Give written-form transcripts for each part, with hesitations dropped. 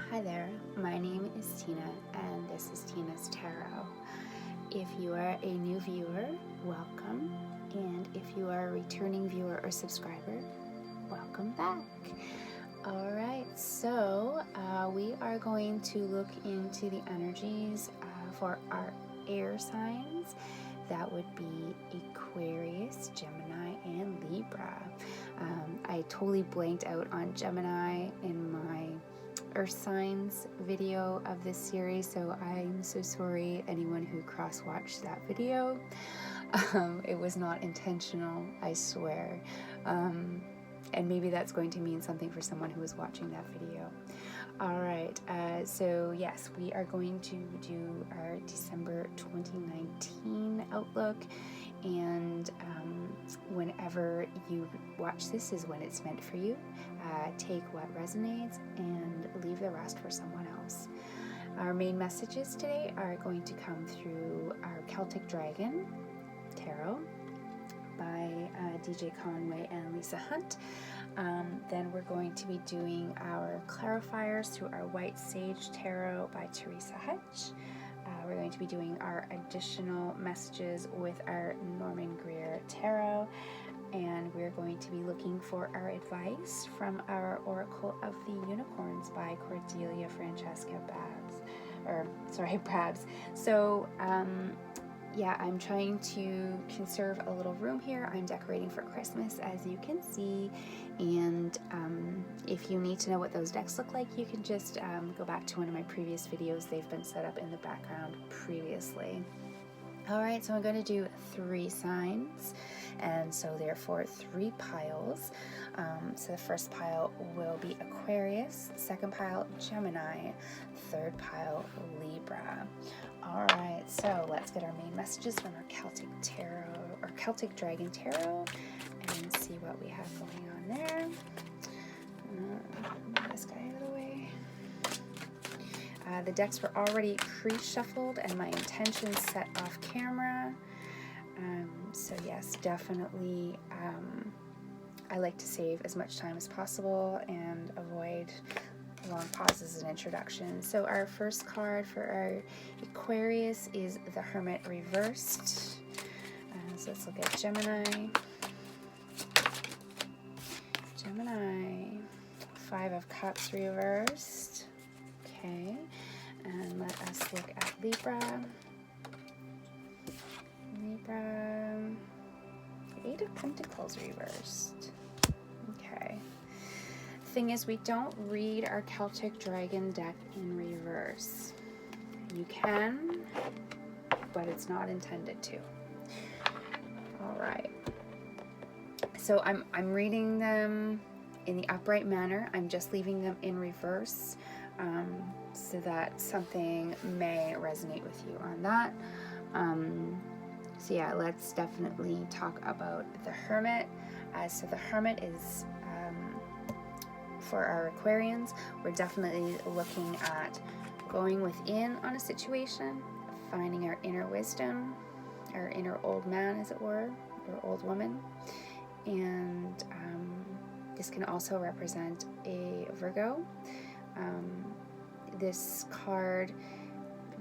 Hi there, my name is Tina and this is Tina's Tarot. If you are a new viewer, welcome, and if you are a returning viewer or subscriber, welcome back. Alright, so we are going to look into the energies for our air signs. That would be Aquarius, Gemini, and Libra. I totally blanked out on Gemini in my Earth signs video of this series, so I'm so sorry anyone who cross-watched that video. It was not intentional, I swear. And maybe that's going to mean something for someone who was watching that video. Alright, so yes, we are going to do our December 2019 outlook, and whenever you watch this is when it's meant for you. Take what resonates and leave the rest for someone else. Our main messages today are going to come through our Celtic Dragon Tarot by DJ Conway and Lisa Hunt. Then we're going to be doing our clarifiers through our White Sage Tarot by Teresa Hutch. We're going to be doing our additional messages with our Norman Greer Tarot, and we're going to be looking for our advice from our Oracle of the Unicorns by Cordelia Francesca Brabs. So yeah, I'm trying to conserve a little room here. I'm decorating for Christmas, as you can see, and if you need to know what those decks look like, you can just go back to one of my previous videos. They've been set up in the background previously. Alright, so I'm going to do 3 signs, and so therefore 3 piles. So the first pile will be Aquarius, second pile Gemini, third pile Libra. Alright, so let's get our main messages from our Celtic Tarot, or Celtic Dragon Tarot, and see what we have going on there. Move this guy out of the way. The decks were already pre-shuffled and my intentions set off camera. So yes, definitely I like to save as much time as possible and avoid long pauses and introductions. So our first card for our Aquarius is the Hermit reversed. So let's look at Gemini. Gemini, 5 of Cups reversed. Okay, and let us look at Libra. Libra, 8 of Pentacles reversed. Okay. Thing is, we don't read our Celtic Dragon deck in reverse. You can, but it's not intended to. Alright. So I'm reading them in the upright manner. I'm just leaving them in reverse. So that something may resonate with you on that. So yeah, let's definitely talk about the Hermit. So the Hermit is, for our Aquarians, we're definitely looking at going within on a situation, finding our inner wisdom, our inner old man, as it were, or old woman. And this can also represent a Virgo. This card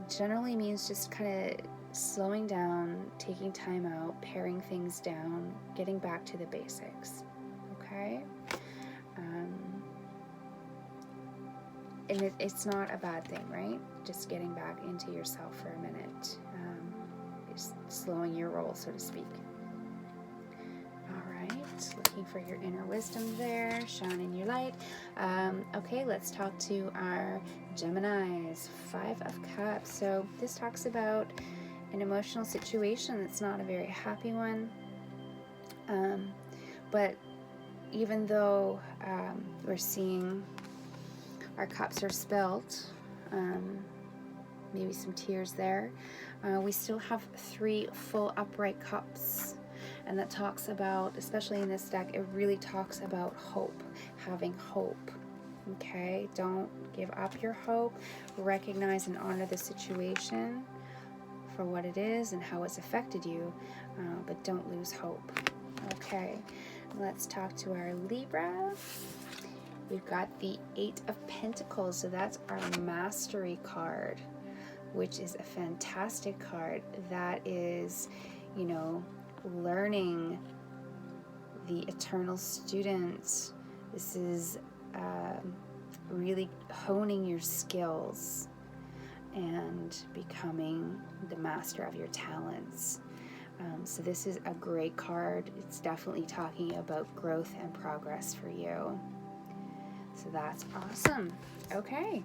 generally means just kind of slowing down, taking time out, paring things down, getting back to the basics, okay? And it's not a bad thing, right? Just getting back into yourself for a minute, just slowing your roll, so to speak. Looking for your inner wisdom there, shining your light. Okay, let's talk to our Geminis, 5 of Cups. So this talks about an emotional situation that's not a very happy one. But even though we're seeing our cups are spilled, maybe some tears there, we still have 3 full upright cups. And that talks about, especially in this deck, it really talks about hope, having hope, okay? Don't give up your hope. Recognize and honor the situation for what it is and how it's affected you, but don't lose hope, okay? Let's talk to our Libra. we've got the Eight of Pentacles, so that's our mastery card, which is a fantastic card. That is, you know, learning, the eternal student. This is really honing your skills and becoming the master of your talents. So this is a great card. It's definitely talking about growth and progress for you. So that's awesome. Okay.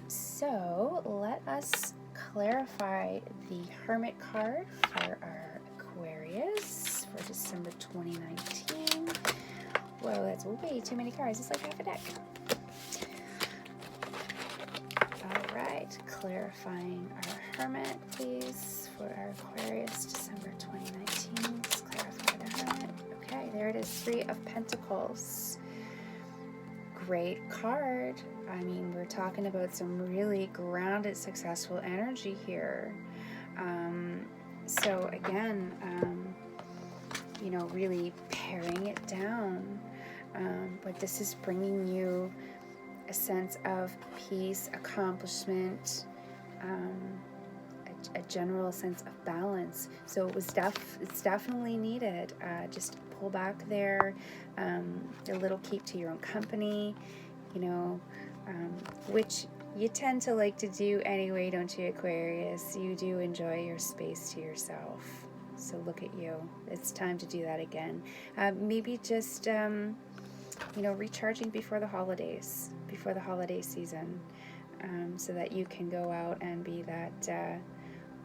So let us clarify the Hermit card for our Aquarius for December 2019. Whoa, that's way too many cards. It's like half a deck. All right, clarifying our Hermit, please, for our Aquarius, December 2019. Let's clarify the Hermit. Okay, there it is, Three of Pentacles. Great card. I mean, we're talking about some really grounded, successful energy here. So again, you know, really paring it down. But this is bringing you a sense of peace, accomplishment, a general sense of balance. So it's definitely needed. Just pull back there, a little keep to your own company, you know, which you tend to like to do anyway, don't you, Aquarius? You do enjoy your space to yourself. So look at you. It's time to do that again. Maybe just, you know, recharging before the holidays, before the holiday season, so that you can go out and be that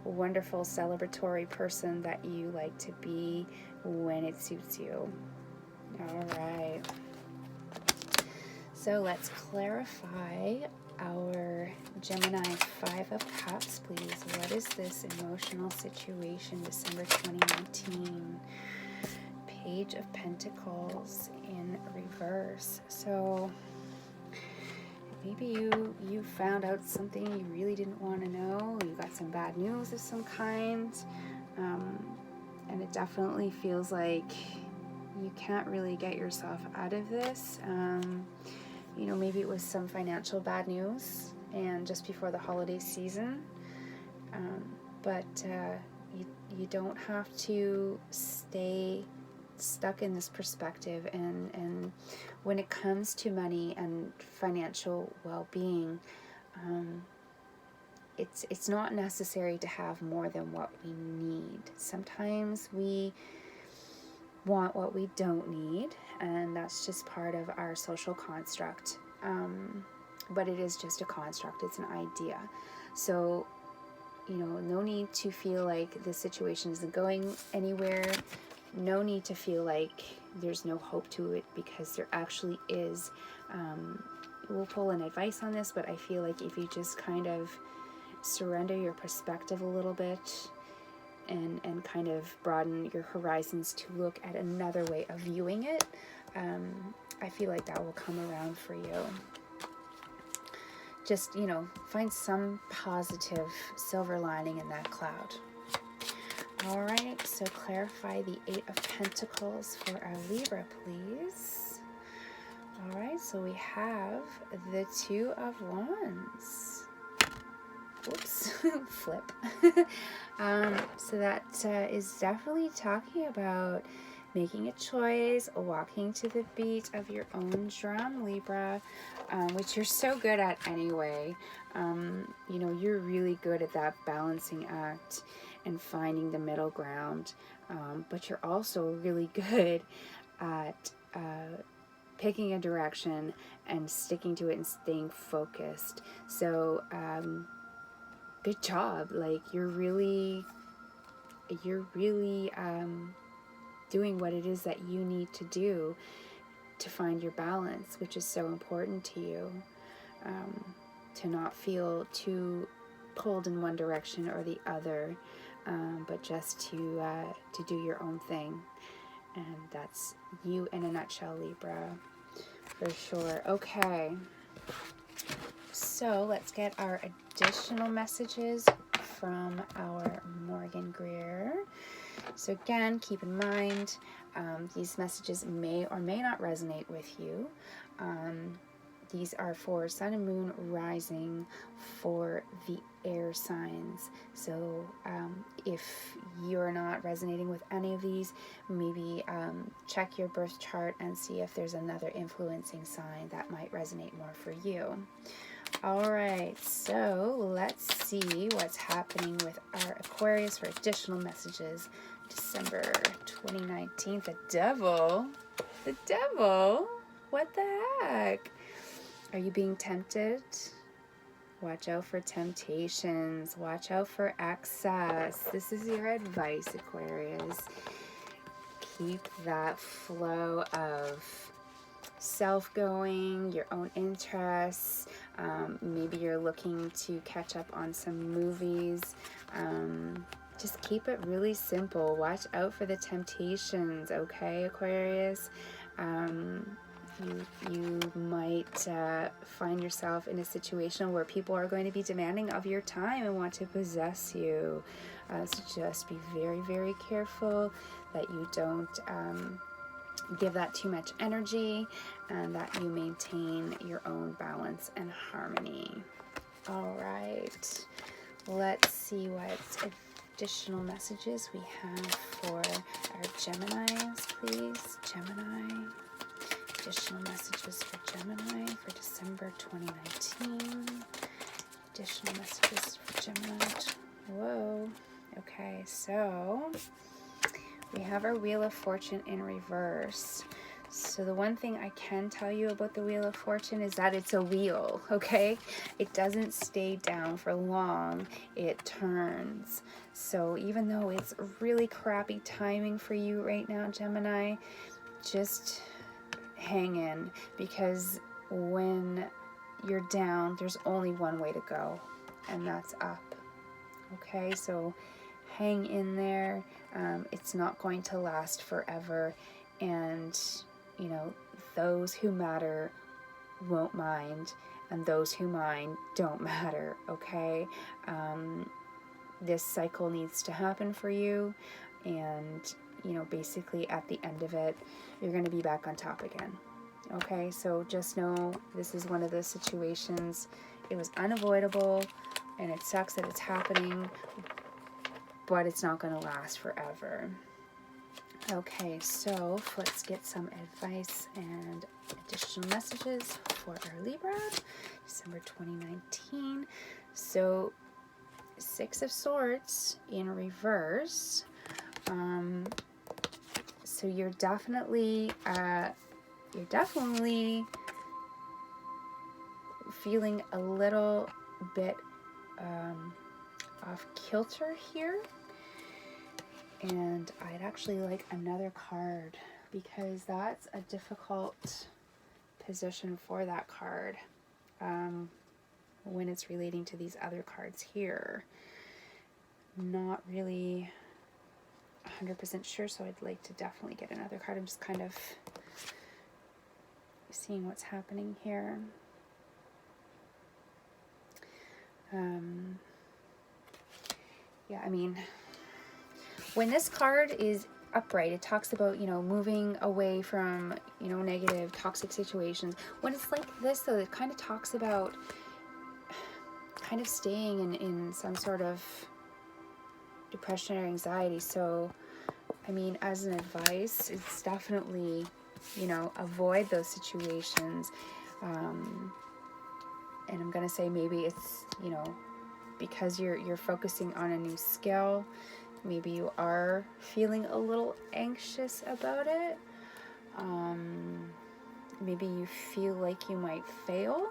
wonderful celebratory person that you like to be when it suits you. All right. So let's clarify our Gemini Five of Cups, please. What is this emotional situation, December 2019? Page of Pentacles in reverse. So maybe you found out something you really didn't want to know. You got some bad news of some kind, and it definitely feels like you can't really get yourself out of this. You know, maybe it was some financial bad news, and just before the holiday season. But you don't have to stay stuck in this perspective, and when it comes to money and financial well-being, it's not necessary to have more than what we need. Sometimes we want what we don't need, and that's just part of our social construct, but it is just a construct. It's an idea. So, you know, no need to feel like this situation isn't going anywhere. No need to feel like there's no hope to it, because there actually is. We'll pull an advice on this, but I feel like if you just kind of surrender your perspective a little bit and kind of broaden your horizons to look at another way of viewing it, I feel like that will come around for you. Just, you know, find some positive silver lining in that cloud. All right, so clarify the Eight of Pentacles for our Libra, please. All right, so we have the Two of Wands. Oops, flip. So that is definitely talking about making a choice, walking to the beat of your own drum, Libra, which you're so good at anyway. You know, you're really good at that balancing act and finding the middle ground, but you're also really good at picking a direction and sticking to it and staying focused. So good job. Like, you're really doing what it is that you need to do to find your balance, which is so important to you, to not feel too pulled in one direction or the other, but just to do your own thing. And that's you in a nutshell, Libra, for sure. Okay, so let's get our additional messages from our Morgan Greer. So again, keep in mind, these messages may or may not resonate with you. These are for Sun and Moon rising for the air signs. So if you're not resonating with any of these, maybe check your birth chart and see if there's another influencing sign that might resonate more for you. All right, so let's see what's happening with our Aquarius for additional messages. December 2019, the devil. The devil? What the heck? Are you being tempted? Watch out for temptations. Watch out for excess. This is your advice, Aquarius. Keep that flow of self going, your own interests. Maybe you're looking to catch up on some movies. Just keep it really simple. Watch out for the temptations, okay, Aquarius? You might find yourself in a situation where people are going to be demanding of your time and want to possess you. So just be very, very careful that you don't give that too much energy, and that you maintain your own balance and harmony. All right, let's see what additional messages we have for our Geminis, please. Gemini. Additional messages for Gemini for December 2019. Additional messages for Gemini. Whoa. Okay, so we have our Wheel of Fortune in reverse. So the one thing I can tell you about the Wheel of Fortune is that it's a wheel, okay? It doesn't stay down for long. It turns. So even though it's really crappy timing for you right now, Gemini, just hang in, because when you're down, there's only one way to go, and that's up. Okay, so hang in there. It's not going to last forever, and you know, those who matter won't mind, and those who mind don't matter. Okay, this cycle needs to happen for you, and you know, basically at the end of it, you're going to be back on top again. Okay, so just know this is one of those situations. It was unavoidable, and it sucks that it's happening, but it's not going to last forever. Okay, so let's get some advice and additional messages for our Libra, December 2019. So, Six of Swords in reverse. So you're definitely feeling a little bit off kilter here, and I'd actually like another card, because that's a difficult position for that card when it's relating to these other cards here. Not really 100% sure, so I'd like to definitely get another card. I'm just kind of seeing what's happening here. Yeah, I mean, when this card is upright, it talks about, you know, moving away from, you know, negative, toxic situations. When it's like this, though, it kind of talks about kind of staying in some sort of depression or anxiety. So, I mean, as an advice, it's definitely, you know, avoid those situations. And I'm going to say maybe it's, you know, because you're focusing on a new skill, maybe you are feeling a little anxious about it. Maybe you feel like you might fail.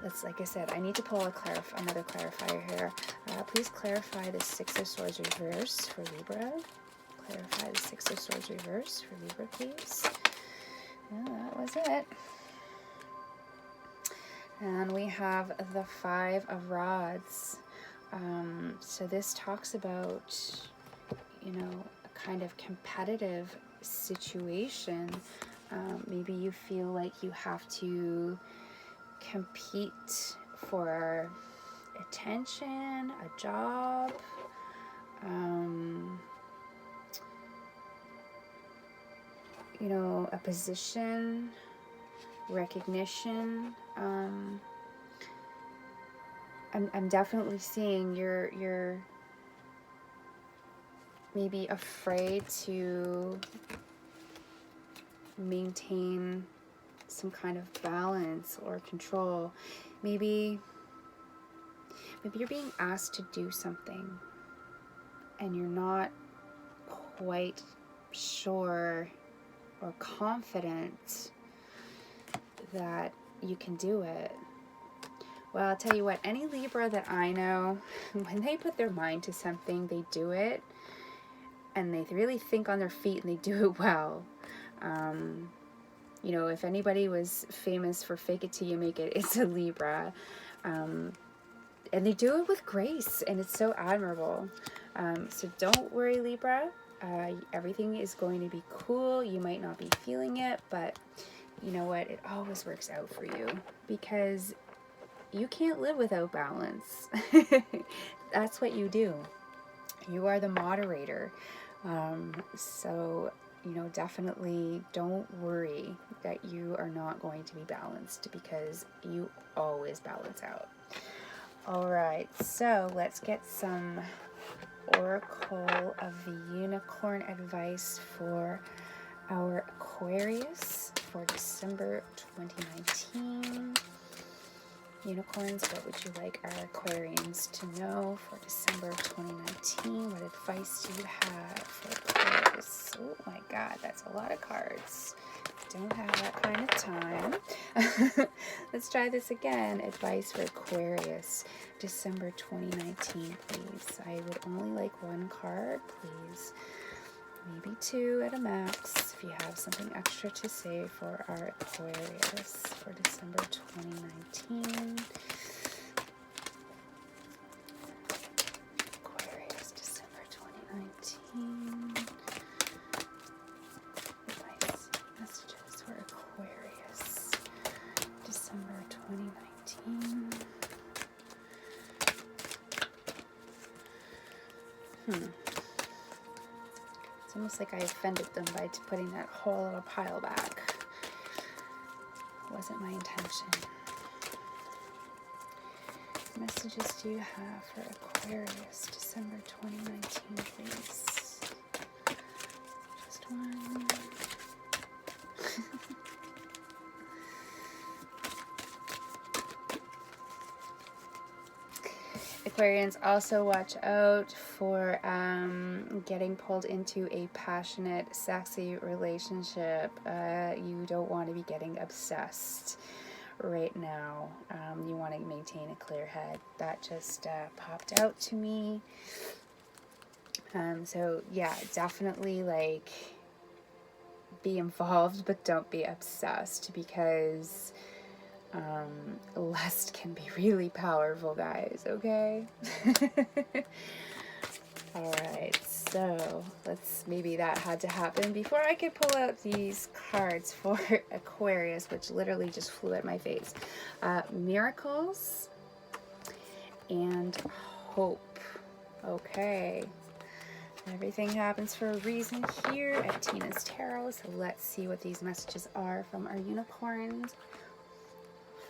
That's, like I said, I need to pull another clarifier here. Please clarify the Six of Swords reverse for Libra. Clarify the Six of Swords reverse for Libra, please. Well, that was it. And we have the Five of Rods. So this talks about, you know, a kind of competitive situation. Maybe you feel like you have to compete for attention, a job. you know, a position, recognition. I'm definitely seeing you're maybe afraid to maintain some kind of balance or control. Maybe you're being asked to do something and you're not quite sure or confident that you can do it. Well, I'll tell you what, any Libra that I know, when they put their mind to something, they do it, and they really think on their feet, and they do it well. You know, if anybody was famous for fake it till you make it, it's a Libra. And they do it with grace, and it's so admirable. So don't worry, Libra. Everything is going to be cool. You might not be feeling it, but you know what? It always works out for you, because you can't live without balance. That's what you do. You are the moderator. So, you know, definitely don't worry that you are not going to be balanced, because you always balance out. All right, so let's get some Oracle of the Unicorn advice for our Aquarius for December 2019. Unicorns, what would you like our Aquarians to know for December 2019? What advice do you have for Aquarius? Oh my God, that's a lot of cards. Don't have that kind of time. Let's try this again. Advice for Aquarius, December 2019, please. I would only like one card, please. Maybe two at a max, if you have something extra to say for our Aquarius for December 2019. Aquarius, December 2019. Advice, messages for Aquarius, December 2019. It's almost like I offended them by putting that whole little pile back. Wasn't my intention. What messages do you have for Aquarius, December 2019, please? Just one. Aquarians, also watch out for getting pulled into a passionate, sexy relationship. You don't want to be getting obsessed right now. You want to maintain a clear head. That just popped out to me. So yeah, definitely like be involved, but don't be obsessed, because lust can be really powerful, guys, okay? Alright, so maybe that had to happen before I could pull out these cards for Aquarius, which literally just flew at my face. Miracles and hope. Okay. Everything happens for a reason here at Tina's Tarot, so let's see what these messages are from our unicorns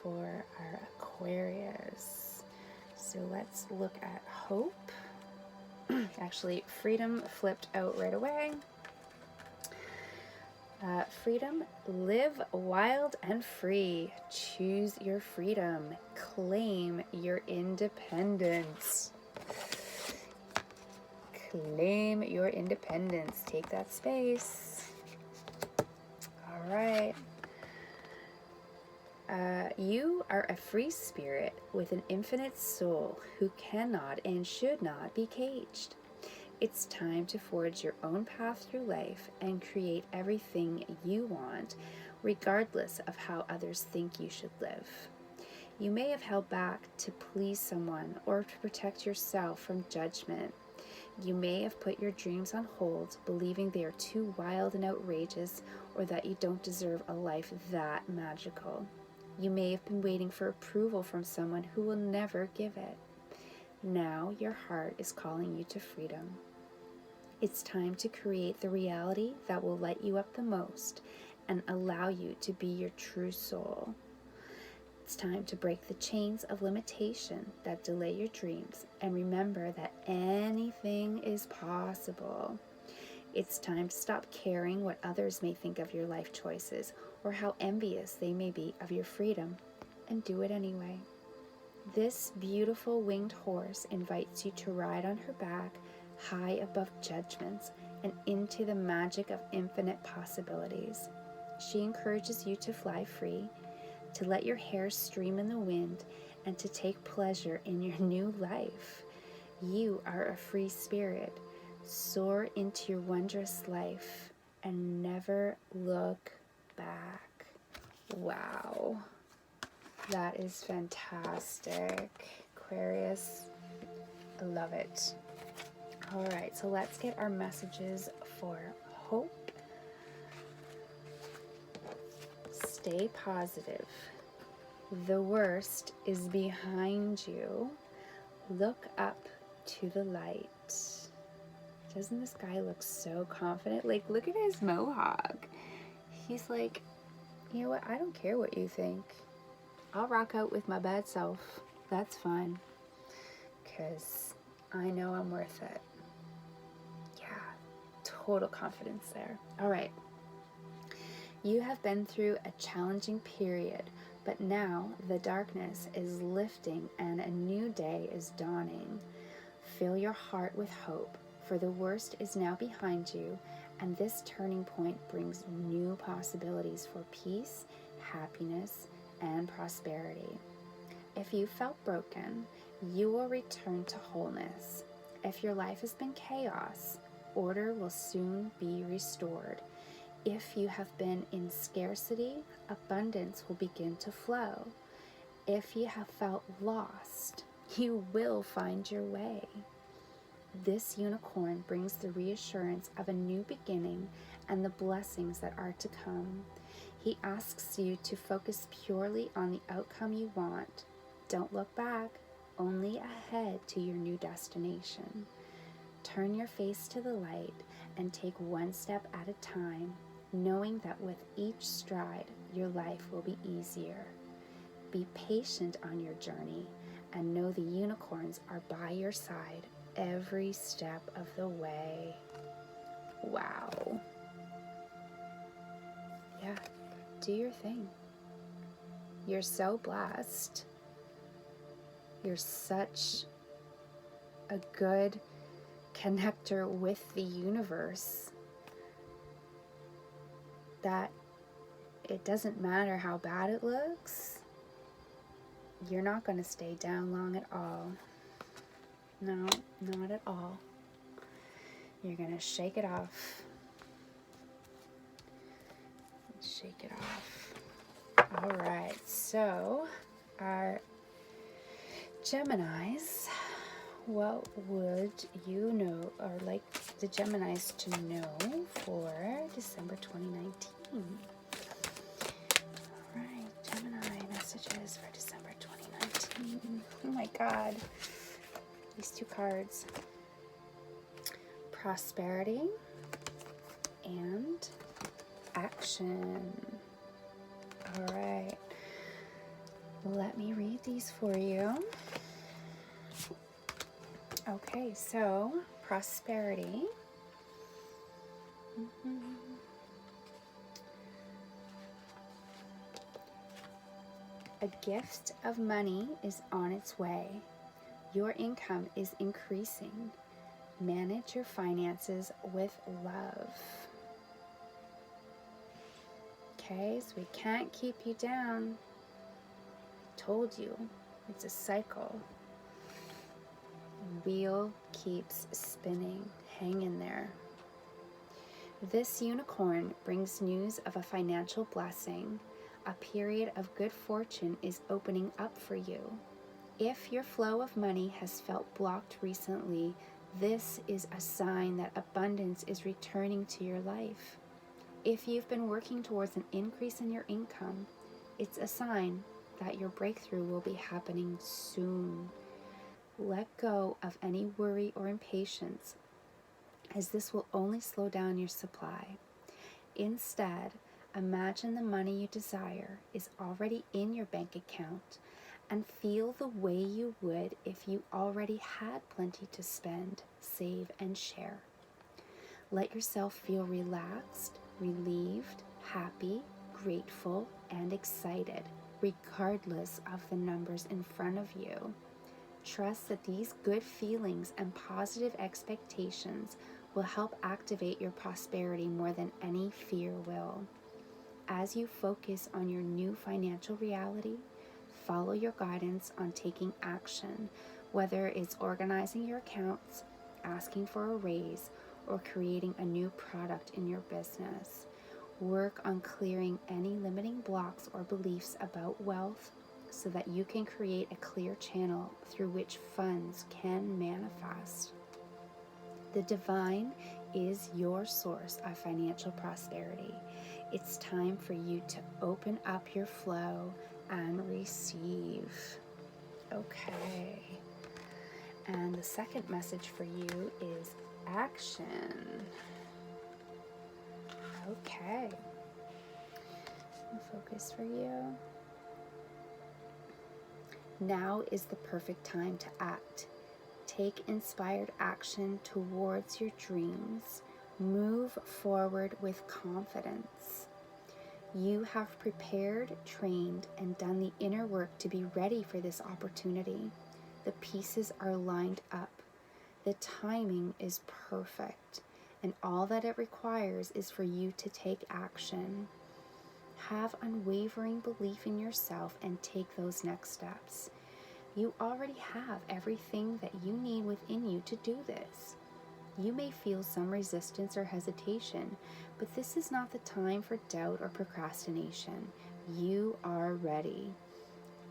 for our Aquarius. So let's look at hope. Actually, freedom flipped out right away. Freedom, live wild and free. Choose your freedom. Claim your independence. Claim your independence. Take that space. All right. You are a free spirit with an infinite soul who cannot and should not be caged. It's time to forge your own path through life and create everything you want, regardless of how others think you should live. You may have held back to please someone or to protect yourself from judgment. You may have put your dreams on hold, believing they are too wild and outrageous, or that you don't deserve a life that magical. You may have been waiting for approval from someone who will never give it. Now your heart is calling you to freedom. It's time to create the reality that will light you up the most and allow you to be your true soul. It's time to break the chains of limitation that delay your dreams and remember that anything is possible. It's time to stop caring what others may think of your life choices or how envious they may be of your freedom, and do it anyway. This beautiful winged horse invites you to ride on her back, high above judgments and into the magic of infinite possibilities. She encourages you to fly free, to let your hair stream in the wind, and to take pleasure in your new life. You are a free spirit. Soar into your wondrous life and never look back. Wow. That is fantastic, Aquarius. I love it. All right, so let's get our messages for hope. Stay positive. The worst is behind you. Look up to the light. Doesn't this guy look so confident? Like, look at his mohawk. He's like, you know what? I don't care what you think. I'll rock out with my bad self. That's fine. Because I know I'm worth it. Yeah, total confidence there. All right. You have been through a challenging period, but now the darkness is lifting and a new day is dawning. Fill your heart with hope, for the worst is now behind you, and this turning point brings new possibilities for peace, happiness, and prosperity. If you felt broken, you will return to wholeness. If your life has been chaos, order will soon be restored. If you have been in scarcity, abundance will begin to flow. If you have felt lost, you will find your way. This unicorn brings the reassurance of a new beginning and the blessings that are to come. He asks you to focus purely on the outcome you want. Don't look back, only ahead to your new destination. Turn your face to the light and take one step at a time, knowing that with each stride, your life will be easier. Be patient on your journey and know the unicorns are by your side every step of the way. Wow. Yeah, do your thing. You're so blessed. You're such a good connector with the universe that it doesn't matter how bad it looks. You're not going to stay down long at all. No, not at all. You're going to shake it off. Shake it off. All right, so our Geminis, what would you know, or like the Geminis to know for December 2019? All right, Gemini messages for December 2019. Oh my God, these two cards. Prosperity and action. All right, let me read these for you. Okay, so prosperity. A gift of money is on its way. Your income is increasing. Manage your finances with love. Okay, so we can't keep you down. Told you, it's a cycle. Wheel keeps spinning. Hang in there. This unicorn brings news of a financial blessing. A period of good fortune is opening up for you. If your flow of money has felt blocked recently, this is a sign that abundance is returning to your life. If you've been working towards an increase in your income, it's a sign that your breakthrough will be happening soon. Let go of any worry or impatience as this will only slow down your supply. Instead, imagine the money you desire is already in your bank account and feel the way you would if you already had plenty to spend, save, and share. Let yourself feel relaxed, relieved, happy, grateful, and excited, regardless of the numbers in front of you. Trust that these good feelings and positive expectations will help activate your prosperity more than any fear will. As you focus on your new financial reality, follow your guidance on taking action, whether it's organizing your accounts, asking for a raise, or creating a new product in your business. Work on clearing any limiting blocks or beliefs about wealth so that you can create a clear channel through which funds can manifest. The divine is your source of financial prosperity. It's time for you to open up your flow and receive. Okay. And the second message for you is action. Okay. Focus for you. Now is the perfect time to act. Take inspired action towards your dreams. Move forward with confidence. You have prepared, trained, and done the inner work to be ready for this opportunity. The pieces are lined up. The timing is perfect, and all that it requires is for you to take action. Have unwavering belief in yourself and take those next steps. You already have everything that you need within you to do this. You may feel some resistance or hesitation, but this is not the time for doubt or procrastination. You are ready.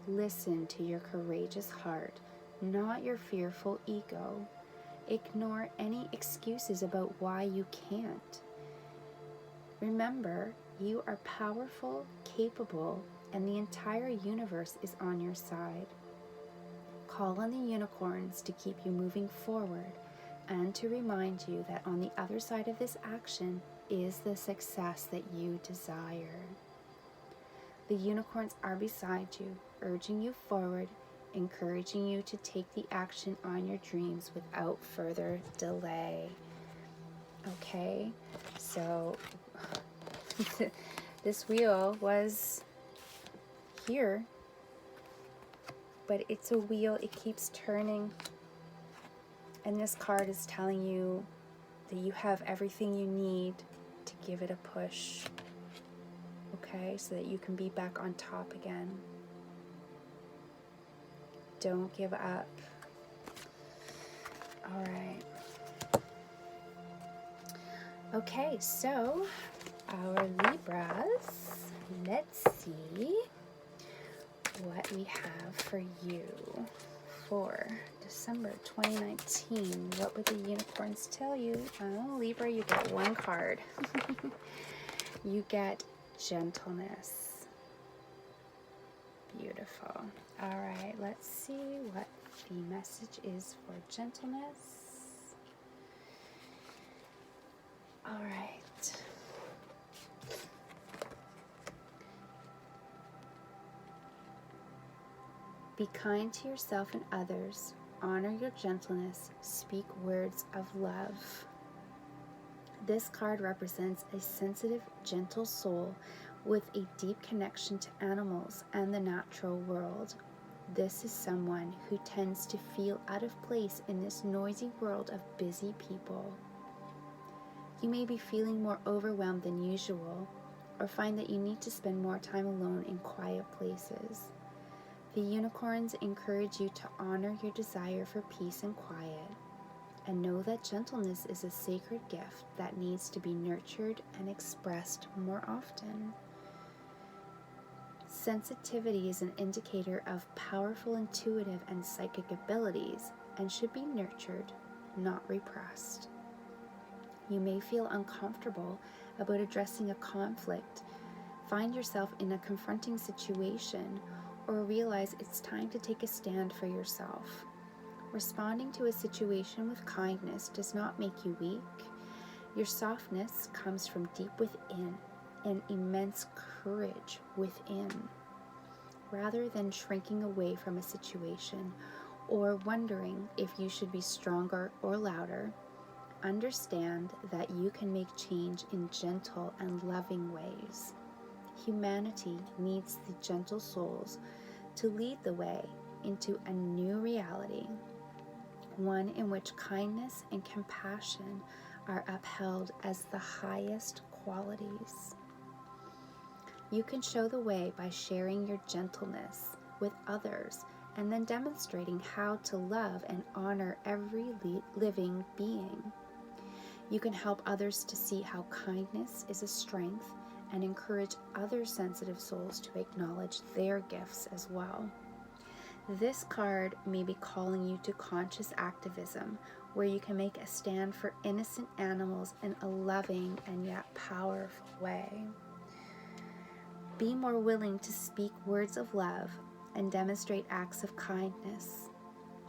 Listen to your courageous heart, not your fearful ego. Ignore any excuses about why you can't. Remember, you are powerful, capable, and the entire universe is on your side. Call on the unicorns to keep you moving forward and to remind you that on the other side of this action is the success that you desire. The unicorns are beside you, urging you forward, encouraging you to take the action on your dreams without further delay. Okay, so this wheel was here, but it's a wheel, it keeps turning, and this card is telling you that you have everything you need to give it a push, okay, so that you can be back on top again. Don't give up. All right. Okay, so our Libras, let's see what we have for you for December 2019. What would the unicorns tell you? Oh, Libra, you get one card. You get gentleness. Beautiful. All right, let's see what the message is for gentleness. All right. Be kind to yourself and others. Honor your gentleness. Speak words of love. This card represents a sensitive, gentle soul with a deep connection to animals and the natural world. This is someone who tends to feel out of place in this noisy world of busy people. You may be feeling more overwhelmed than usual, or find that you need to spend more time alone in quiet places. The unicorns encourage you to honor your desire for peace and quiet, and know that gentleness is a sacred gift that needs to be nurtured and expressed more often. Sensitivity is an indicator of powerful intuitive and psychic abilities and should be nurtured, not repressed. You may feel uncomfortable about addressing a conflict, find yourself in a confronting situation, or realize it's time to take a stand for yourself. Responding to a situation with kindness does not make you weak. Your softness comes from deep within, and immense courage within. Rather than shrinking away from a situation or wondering if you should be stronger or louder, understand that you can make change in gentle and loving ways. Humanity needs the gentle souls to lead the way into a new reality, one in which kindness and compassion are upheld as the highest qualities. You can show the way by sharing your gentleness with others and then demonstrating how to love and honor every living being. You can help others to see how kindness is a strength and encourage other sensitive souls to acknowledge their gifts as well. This card may be calling you to conscious activism, where you can make a stand for innocent animals in a loving and yet powerful way. Be more willing to speak words of love and demonstrate acts of kindness.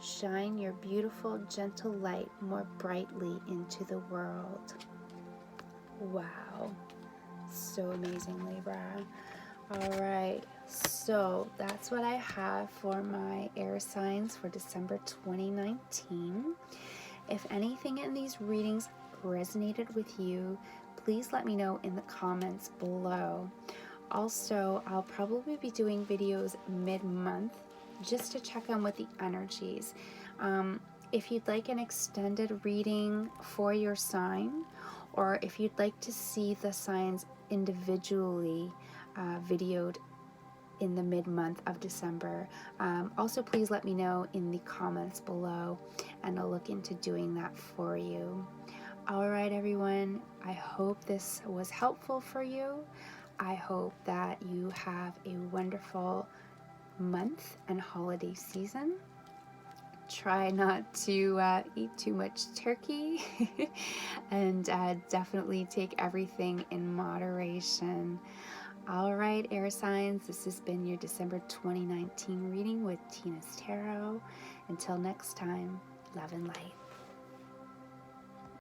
Shine your beautiful, gentle light more brightly into the world. Wow. So amazing, Libra. All right. So that's what I have for my air signs for December 2019. If anything in these readings resonated with you, please let me know in the comments below. Also, I'll probably be doing videos mid-month just to check on with the energies. If you'd like an extended reading for your sign, or if you'd like to see the signs individually videoed in the mid-month of December, also please let me know in the comments below, and I'll look into doing that for you. All right, everyone, I hope this was helpful for you. I hope that you have a wonderful month and holiday season. Try not to eat too much turkey and definitely take everything in moderation. All right, air signs, this has been your December 2019 reading with Tina's Tarot. Until next time, love and light.